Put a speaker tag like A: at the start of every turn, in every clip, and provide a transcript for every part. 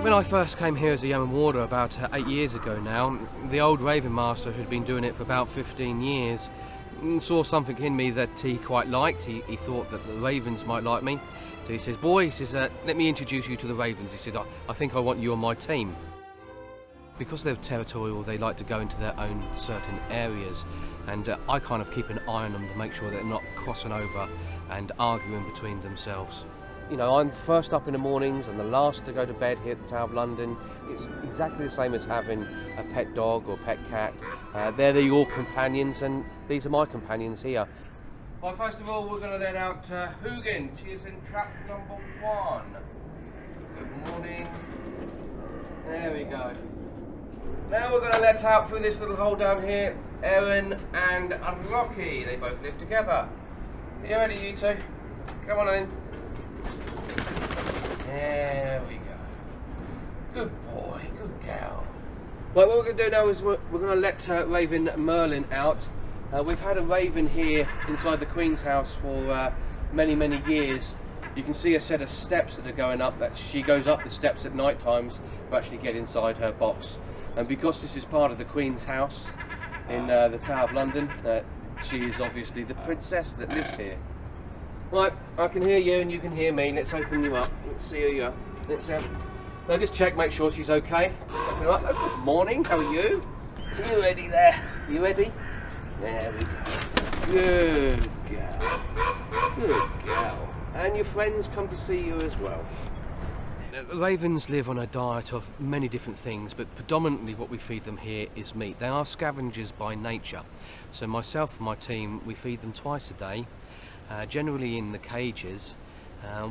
A: When I first came here as a young warder about 8 years ago now, the old Raven Master, who'd been doing it for about 15 years, saw something in me that he quite liked. He thought that the Ravens might like me. So he says, "Boy," he says, "let me introduce you to the Ravens." He said, I think I want you on my team." because they're territorial, they like to go into their own certain areas, and I kind of keep an eye on them to make sure they're not crossing over and arguing between themselves. You know, I'm first up in the mornings and the last to go to bed here at the Tower of London. It's exactly the same as having a pet dog or pet cat. They're your companions, and these are my companions here. Well, first of all, we're going to let out Hugin. She is in trap number 1. Good morning. There we go. Now we're going to let out through this little hole down here, Erin and Rocky. They both live together. Are you ready, you two? Come on in. There we go. Good boy, good gal. Right, what we're going to do now is we're going to let Raven Merlin out. We've had a raven here inside the Queen's house for many, many years. You can see a set of steps that are going up. That she goes up the steps at night times to actually get inside her box. And because this is part of the Queen's house in the Tower of London, she is obviously the princess that lives here. Right, I can hear you and you can hear me. Let's open you up. Let's see who you are. Let's now just check, make sure she's okay. Open her up. Good morning. How are you? Are you ready there? Are you ready? There we go. Good gal. Good gal. And your friends come to see you as well. Ravens live on a diet of many different things, but predominantly what we feed them here is meat. They are scavengers by nature. So myself and my team, we feed them twice a day. Generally in the cages.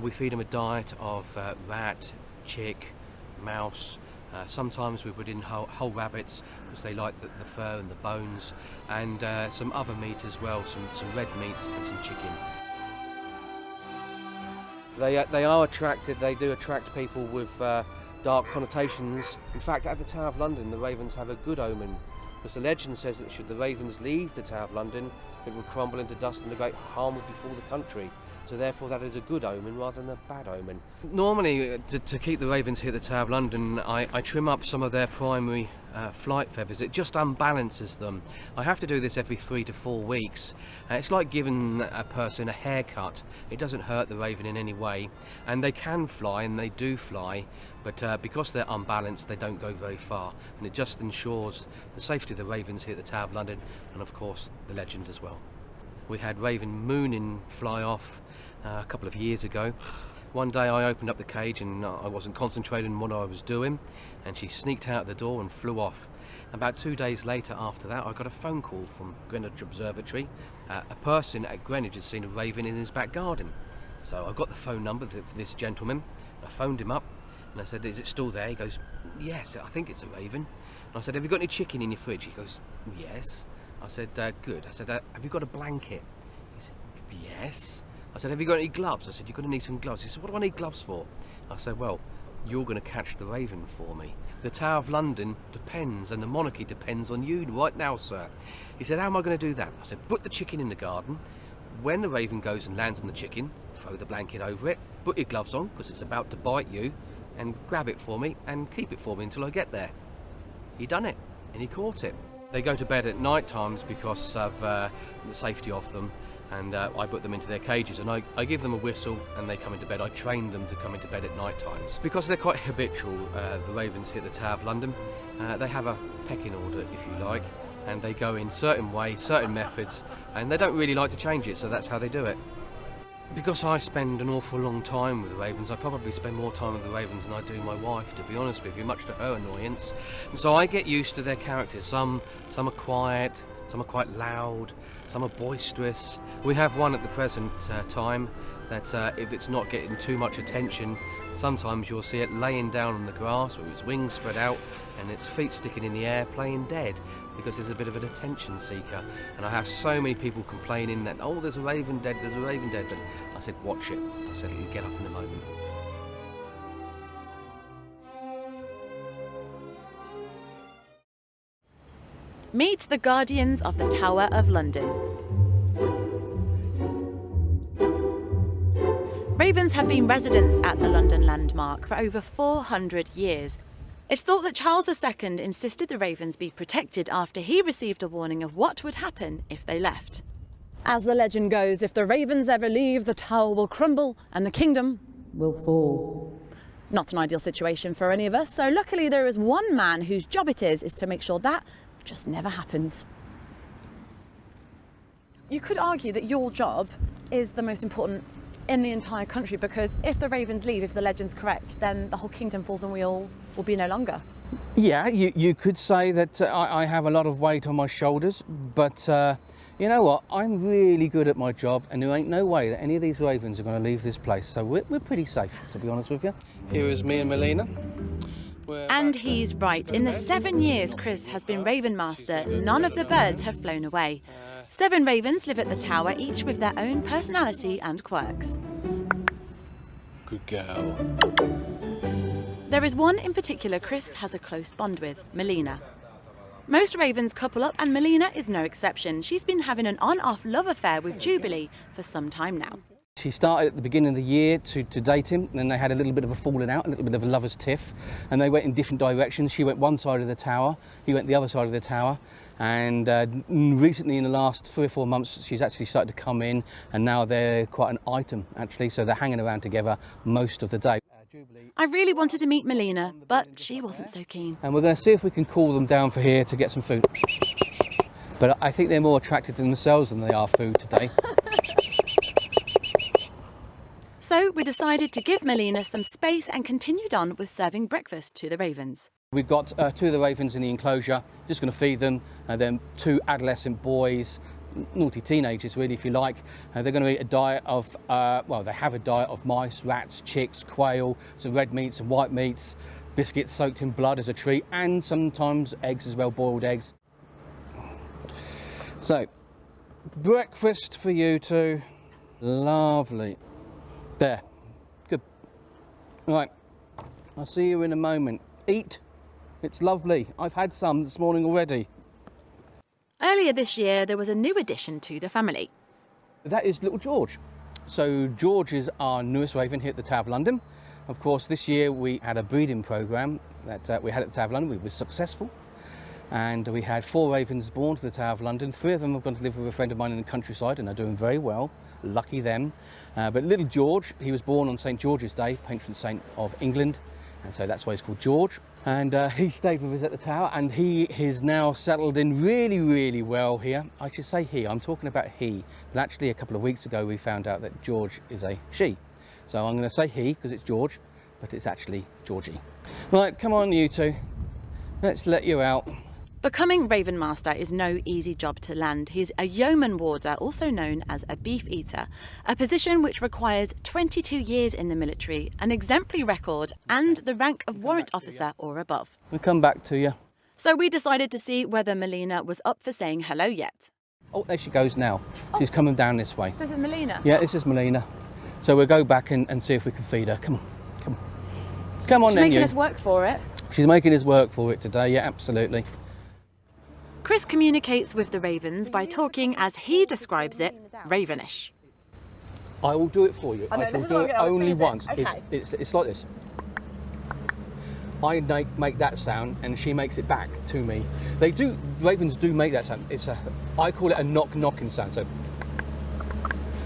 A: We feed them a diet of rat, chick, mouse. Sometimes we put in whole rabbits because they like the fur and the bones, and some other meat as well, some red meats and some chicken. They are attracted, they do attract people with dark connotations. In fact, at the Tower of London, the ravens have a good omen, because the legend says that should the ravens leave the Tower of London, it will crumble into dust and a great harm would befall the country. So therefore that is a good omen rather than a bad omen. Normally, to keep the ravens here at the Tower of London, I trim up some of their primary flight feathers. It just unbalances them. I have to do this every 3 to 4 weeks. It's like giving a person a haircut. It doesn't hurt the raven in any way. And they can fly, and they do fly, but because they're unbalanced, they don't go very far. And it just ensures the safety of the ravens here at the Tower of London, and of course the legend as well. We had Raven Moonin fly off a couple of years ago. One day I opened up the cage and I wasn't concentrating on what I was doing, and she sneaked out the door and flew off. About 2 days later after that, I got a phone call from Greenwich Observatory. A person at Greenwich had seen a raven in his back garden. So I got the phone number for this gentleman. I phoned him up and I said, "Is it still there?" He goes, "Yes, I think it's a raven." And I said, "Have you got any chicken in your fridge?" He goes, "Yes." I said, "Good." I said, "Have you got a blanket?" He said, "Yes." I said, "Have you got any gloves?" I said, "You're going to need some gloves." He said, "What do I need gloves for?" I said, "Well, you're going to catch the raven for me. The Tower of London depends, and the monarchy depends on you right now, sir." He said, "How am I going to do that?" I said, "Put the chicken in the garden. When the raven goes and lands on the chicken, throw the blanket over it, put your gloves on because it's about to bite you, and grab it for me and keep it for me until I get there." He done it, and he caught it. They go to bed at night times because of the safety of them, and I put them into their cages and I give them a whistle and they come into bed. I train them to come into bed at night times. Because they're quite habitual, the ravens here at the Tower of London, they have a pecking order, if you like, and they go in certain ways, certain methods, and they don't really like to change it, so that's how they do it. Because I spend an awful long time with the ravens, I probably spend more time with the ravens than I do my wife, to be honest with you, much to her annoyance. And so I get used to their characters. Some are quiet, some are quite loud, some are boisterous. We have one at the present time that if it's not getting too much attention, sometimes you'll see it laying down on the grass with its wings spread out and its feet sticking in the air playing dead, because there's a bit of an attention seeker. And I have so many people complaining that, "Oh, there's a raven dead, there's a raven dead." But I said, "Watch it." I said, "It'll get up in a moment."
B: Meet the Guardians of the Tower of London. Ravens have been residents at the London landmark for over 400 years. It's thought that Charles II insisted the ravens be protected after he received a warning of what would happen if they left.
C: As the legend goes, if the ravens ever leave, the tower will crumble and the kingdom will fall.
B: Not an ideal situation for any of us, so luckily there is one man whose job it is to make sure that just never happens. You could argue that your job is the most important in the entire country, because if the ravens leave, if the legend's correct, then the whole kingdom falls and we all will be no longer.
A: Yeah, you could say that I have a lot of weight on my shoulders, but you know what? I'm really good at my job, and there ain't no way that any of these ravens are going to leave this place, so we're pretty safe, to be honest with you. Here is me and Melina.
B: And he's right. In the 7 years Chris has been Raven Master, none of the birds have flown away. 7 ravens live at the tower, each with their own personality and quirks.
A: Good girl.
B: There is one in particular Chris has a close bond with, Melina. Most ravens couple up, and Melina is no exception. She's been having an on-off love affair with Jubilee for some time now.
A: She started at the beginning of the year to date him, and then they had a little bit of a falling out, a little bit of a lover's tiff, and they went in different directions. She went one side of the tower, he went the other side of the tower, and recently in the last 3 or 4 months she's actually started to come in, and now they're quite an item actually, so they're hanging around together most of the day.
B: I really wanted to meet Melina, but she wasn't so keen.
A: And we're going to see if we can call them down for here to get some food. But I think they're more attracted to themselves than they are food today.
B: So we decided to give Melina some space and continued on with serving breakfast to the ravens.
A: We've got 2 of the ravens in the enclosure, just going to feed them, and then 2 adolescent boys, naughty teenagers really if you like. They're going to eat a diet of, well, they have a diet of mice, rats, chicks, quail, some red meats and white meats, biscuits soaked in blood as a treat, and sometimes eggs as well, boiled eggs. So, breakfast for you two. Lovely. There. Good. Right. I'll see you in a moment. Eat. It's lovely. I've had some this morning already.
B: Earlier this year, there was a new addition to the family.
A: That is little George. So George is our newest raven here at the Tower of London. Of course, this year we had a breeding programme that we had at the Tower of London. We were successful. And we had 4 ravens born to the Tower of London. 3 of them have gone to live with a friend of mine in the countryside and are doing very well. Lucky them. But little George, he was born on St George's Day, patron saint of England. And so that's why he's called George. And he stayed with us at the tower, and he is now settled in really, really well here. I should say he, I'm talking about he. But actually a couple of weeks ago we found out that George is a she. So I'm going to say he because it's George, but it's actually Georgie. Right, come on you two. Let's let you out.
B: Becoming Raven Master is no easy job to land. He's a yeoman warder, also known as a beef eater, a position which requires 22 years in the military, an exemplary record, and the rank of warrant officer or above.
A: We'll come back to you.
B: So we decided to see whether Melina was up for saying hello yet.
A: Oh, there she goes now. She's coming down this way.
B: So this is Melina?
A: Yeah, this is Melina. So we'll go back and see if we can feed her. Come on, come on. Come on then, you.
B: She's making us work for it.
A: She's making us work for it today, yeah, absolutely.
B: Chris communicates with the ravens by talking, as he describes it, ravenish.
A: I will do it for you. I shall do it only once.
B: Okay.
A: It's like this. I make that sound and she makes it back to me. Ravens do make that sound. I call it a knocking sound. So,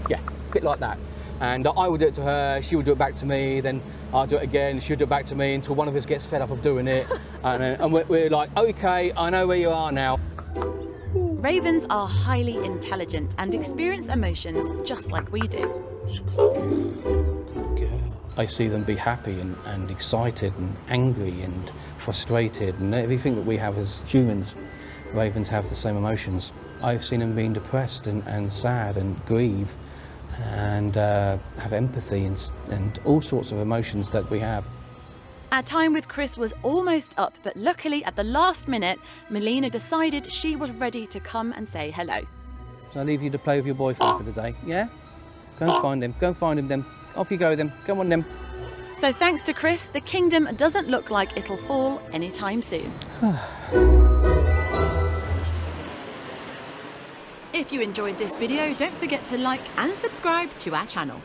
A: yeah, a bit like that. And I would do it to her, she would do it back to me, then I'll do it again, she'll do it back to me until one of us gets fed up of doing it. and we're like, okay, I know where you are now.
B: Ravens are highly intelligent and experience emotions just like we do.
A: I see them be happy and excited and angry and frustrated and everything that we have as humans. Ravens have the same emotions. I've seen them being depressed and sad and grieve and have empathy and all sorts of emotions that we have.
B: Our time with Chris was almost up, but luckily at the last minute, Melina decided she was ready to come and say hello.
A: So I leave you to play with your boyfriend for the day, yeah? Go and find him. Go and find him then. Off you go then. Come on then.
B: So thanks to Chris, the kingdom doesn't look like it'll fall anytime soon. If you enjoyed this video, don't forget to like and subscribe to our channel.